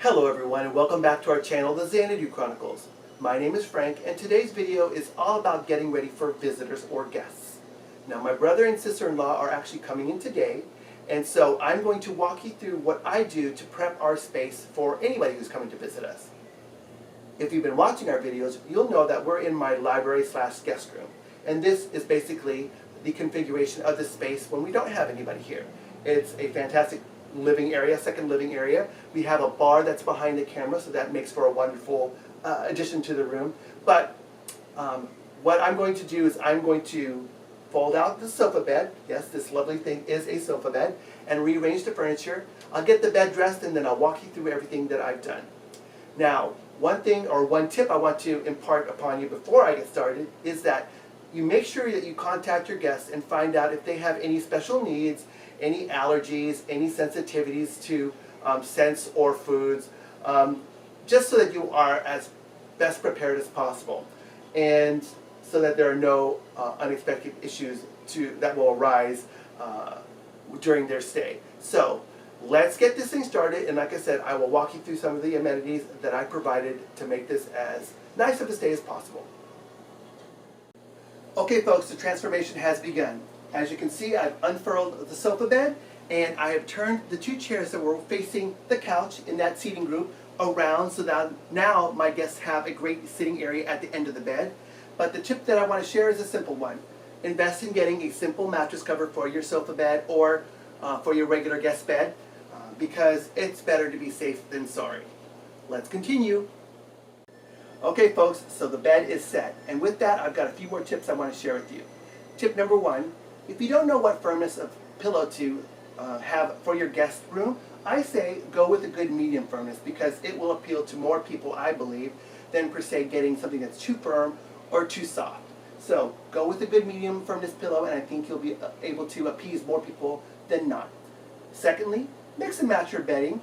Hello everyone and welcome back to our channel, the Xanadu Chronicles. My name is Frank and today's video is all about getting ready for visitors or guests. Now my brother and sister-in-law are actually coming in today, and so I'm going to walk you through what I do to prep our space for anybody who's coming to visit us. If you've been watching our videos, you'll know that we're in my library/guest room, and this is basically the configuration of the space when we don't have anybody here. It's a fantastic living area, second living area. We have a bar that's behind the camera, so that makes for a wonderful addition to the room. But what I'm going to do is I'm going to fold out the sofa bed. Yes, this lovely thing is a sofa bed, and rearrange the furniture. I'll get the bed dressed and then I'll walk you through everything that I've done. Now, one tip I want to impart upon you before I get started is that you make sure that you contact your guests and find out if they have any special needs, any allergies, any sensitivities to scents or foods, just so that you are as best prepared as possible, and so that there are no unexpected issues that will arise during their stay. So let's get this thing started, and like I said, I will walk you through some of the amenities that I provided to make this as nice of a stay as possible. Okay folks, the transformation has begun. As you can see, I've unfurled the sofa bed and I have turned the two chairs that were facing the couch in that seating group around, so that now my guests have a great sitting area at the end of the bed. But the tip that I want to share is a simple one. Invest in getting a simple mattress cover for your sofa bed or for your regular guest bed, because it's better to be safe than sorry. Let's continue. Okay folks, so the bed is set, and with that I've got a few more tips I want to share with you. Tip number one, if you don't know what firmness of pillow to have for your guest room, I say go with a good medium firmness, because it will appeal to more people, I believe, than per se getting something that's too firm or too soft. So go with a good medium firmness pillow, and I think you'll be able to appease more people than not. Secondly, mix and match your bedding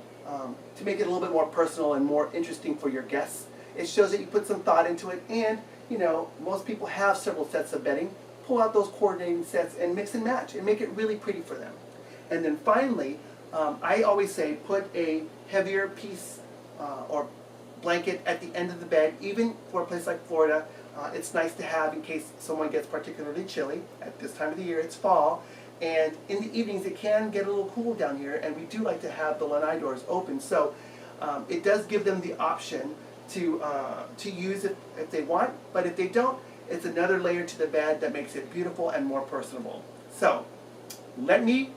to make it a little bit more personal and more interesting for your guests. It shows that you put some thought into it, and you know, most people have several sets of bedding. Pull out those coordinating sets and mix and match and make it really pretty for them. And then finally, I always say put a heavier piece or blanket at the end of the bed, even for a place like Florida. It's nice to have in case someone gets particularly chilly. At this time of the year, it's fall, and in the evenings it can get a little cool down here, and we do like to have the lanai doors open, so it does give them the option to use it if they want, but if they don't, it's another layer to the bed that makes it beautiful and more personable. So let me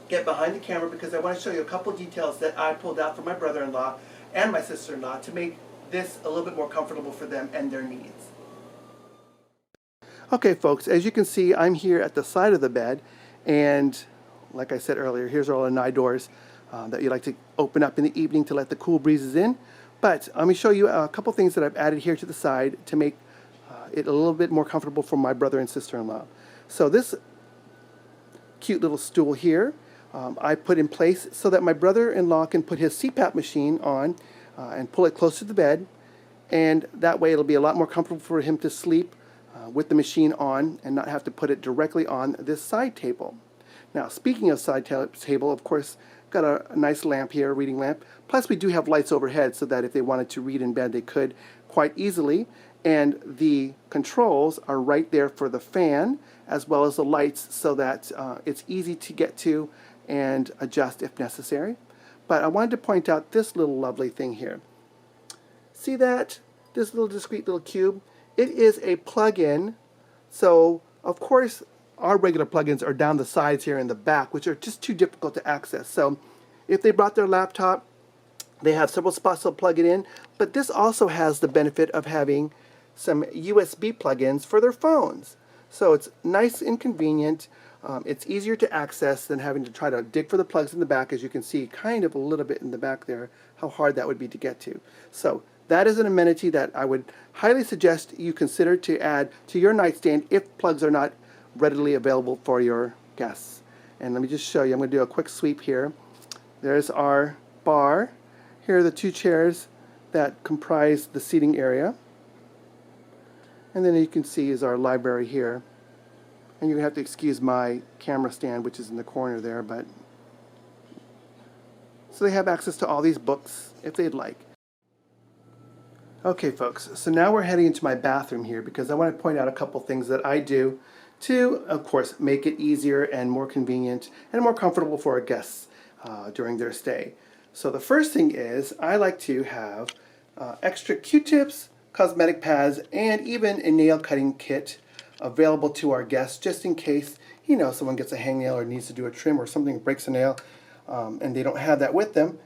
get behind the camera, because I want to show you a couple details that I pulled out from my brother-in-law and my sister-in-law to make this a little bit more comfortable for them and their needs. Okay folks, as you can see, I'm here at the side of the bed, and like I said earlier, here's our lanai doors that you like to open up in the evening to let the cool breezes in. But let me show you a couple things that I've added here to the side to make it a little bit more comfortable for my brother and sister-in-law. So this cute little stool here I put in place so that my brother-in-law can put his CPAP machine on and pull it close to the bed, and that way it'll be a lot more comfortable for him to sleep with the machine on and not have to put it directly on this side table. Now, speaking of side table, of course, got a nice lamp here, a reading lamp. Plus we do have lights overhead so that if they wanted to read in bed they could quite easily. And the controls are right there for the fan as well as the lights, so that it's easy to get to and adjust if necessary. But I wanted to point out this little lovely thing here. See that? This little discreet little cube? It is a plug-in. So of course our regular plugins are down the sides here in the back, which are just too difficult to access. So if they brought their laptop, they have several spots to plug it in, but this also has the benefit of having some USB plugins for their phones. So it's nice and convenient. It's easier to access than having to try to dig for the plugs in the back, as you can see kind of a little bit in the back there, how hard that would be to get to. So that is an amenity that I would highly suggest you consider to add to your nightstand if plugs are not readily available for your guests. And let me just show you. I'm going to do a quick sweep here. There's our bar. Here are the two chairs that comprise the seating area. And then you can see is our library here. And you're going to have to excuse my camera stand, which is in the corner there, but so they have access to all these books if they'd like. Okay, folks, so now we're heading into my bathroom here because I want to point out a couple things that I do to, of course, make it easier and more convenient and more comfortable for our guests during their stay. So the first thing is I like to have extra Q-tips, cosmetic pads, and even a nail cutting kit available to our guests just in case, you know, someone gets a hangnail or needs to do a trim or something breaks a nail and they don't have that with them.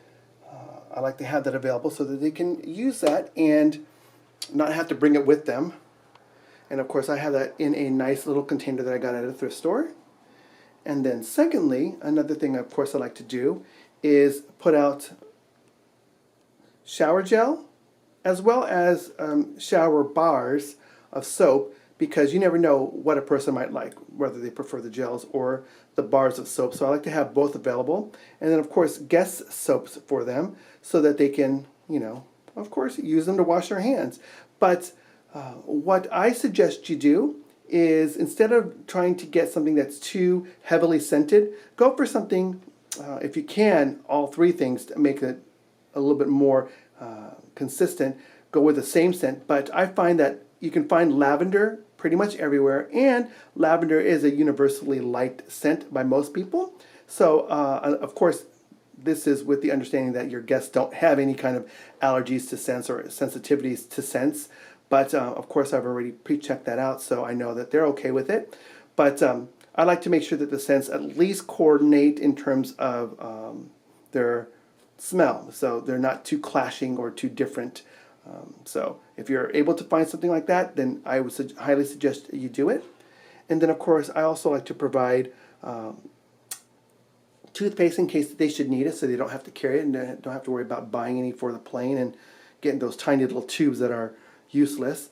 I like to have that available so that they can use that and not have to bring it with them. And of course I have that in a nice little container that I got at a thrift store. And then secondly, another thing of course I like to do is put out shower gel as well as shower bars of soap, because you never know what a person might like, whether they prefer the gels or the bars of soap. So I like to have both available. And then of course guest soaps for them so that they can, you know, of course use them to wash their hands. But what I suggest you do is, instead of trying to get something that's too heavily scented, go for something, if you can, all three things to make it a little bit more consistent. Go with the same scent, but I find that you can find lavender pretty much everywhere, and lavender is a universally liked scent by most people. So of course this is with the understanding that your guests don't have any kind of allergies to scents or sensitivities to scents, but of course I've already pre-checked that out, so I know that they're okay with it. But I like to make sure that the scents at least coordinate in terms of their smell, so they're not too clashing or too different. So if you're able to find something like that, then I would highly suggest you do it. And then of course I also like to provide toothpaste in case they should need it, so they don't have to carry it and don't have to worry about buying any for the plane and getting those tiny little tubes that are useless.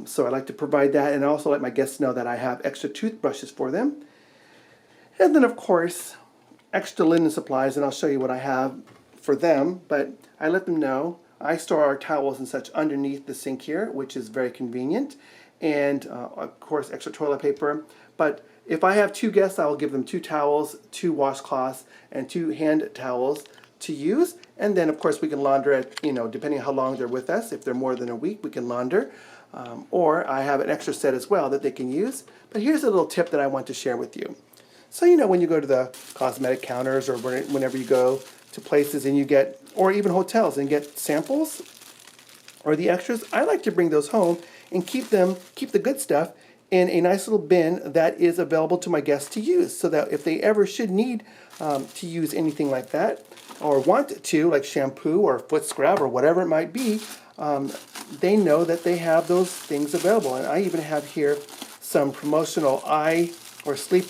So I like to provide that, and I also let my guests know that I have extra toothbrushes for them. And then of course extra linen supplies, and I'll show you what I have for them, but I let them know I store our towels and such underneath the sink here, which is very convenient, and of course extra toilet paper. But if I have two guests, I will give them 2 towels, 2 washcloths, and 2 hand towels to use. And then of course we can launder it, you know, depending on how long they're with us. If they're more than a week, we can launder. Or I have an extra set as well that they can use. But here's a little tip that I want to share with you. So, you know, when you go to the cosmetic counters or whenever you go to places and you get, or even hotels, and get samples or the extras, I like to bring those home and keep the good stuff in a nice little bin that is available to my guests to use, so that if they ever should need to use anything like that, or want to, like shampoo or foot scrub or whatever it might be, they know that they have those things available. And I even have here some promotional eye or sleep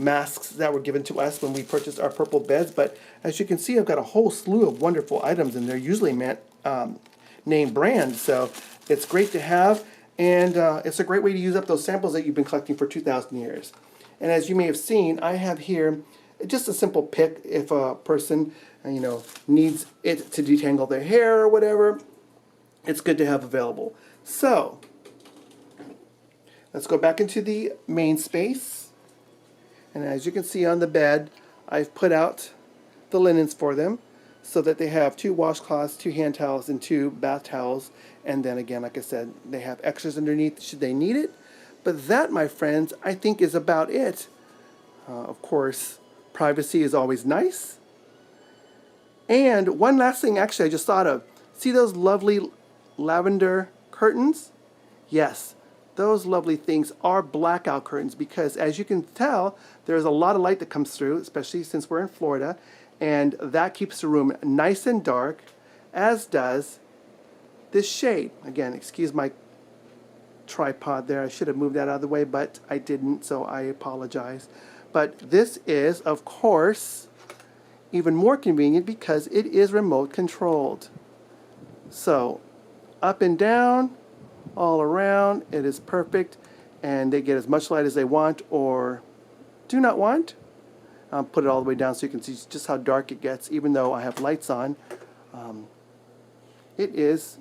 masks that were given to us when we purchased our purple beds. But as you can see, I've got a whole slew of wonderful items, and they're usually name brand, so it's great to have, and it's a great way to use up those samples that you've been collecting for 2,000 years. And as you may have seen, I have here just a simple pick if a person, you know, needs it to detangle their hair or whatever. It's good to have available. So let's go back into the main space. And as you can see on the bed, I've put out the linens for them so that they have 2 washcloths, 2 hand towels, and 2 bath towels. And then again, like I said, they have extras underneath should they need it. But that, my friends, I think is about it. Of course, privacy is always nice. And one last thing, actually, I just thought of. See those lovely lavender curtains? Yes. Those lovely things are blackout curtains, because as you can tell, there's a lot of light that comes through, especially since we're in Florida, and that keeps the room nice and dark, as does this shade. Again, excuse my tripod there. I should have moved that out of the way, but I didn't, so I apologize. But this is, of course, even more convenient because it is remote controlled. So, up and down, all around, it is perfect, and they get as much light as they want or do not want. I'll put it all the way down so you can see just how dark it gets, even though I have lights on. It is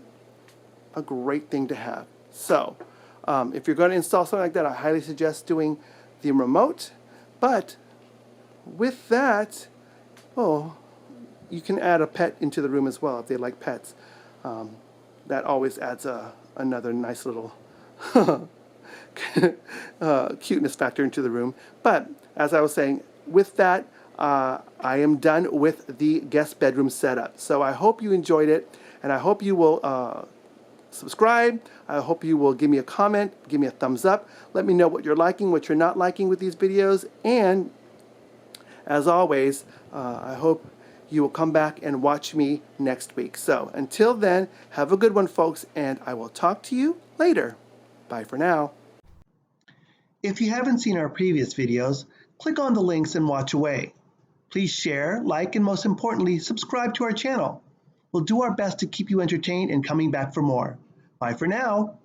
a great thing to have. So if you're going to install something like that, I highly suggest doing the remote. But with that, you can add a pet into the room as well if they like pets. That always adds another nice little cuteness factor into the room. But as I was saying, with that, I am done with the guest bedroom setup. So I hope you enjoyed it, and I hope you will subscribe. I hope you will give me a comment, give me a thumbs up. Let me know what you're liking, what you're not liking with these videos. And as always, I hope you will come back and watch me next week. So until then, have a good one, folks, and I will talk to you later. Bye for now. If you haven't seen our previous videos, click on the links and watch away. Please share, like, and most importantly, subscribe to our channel. We'll do our best to keep you entertained and coming back for more. Bye for now.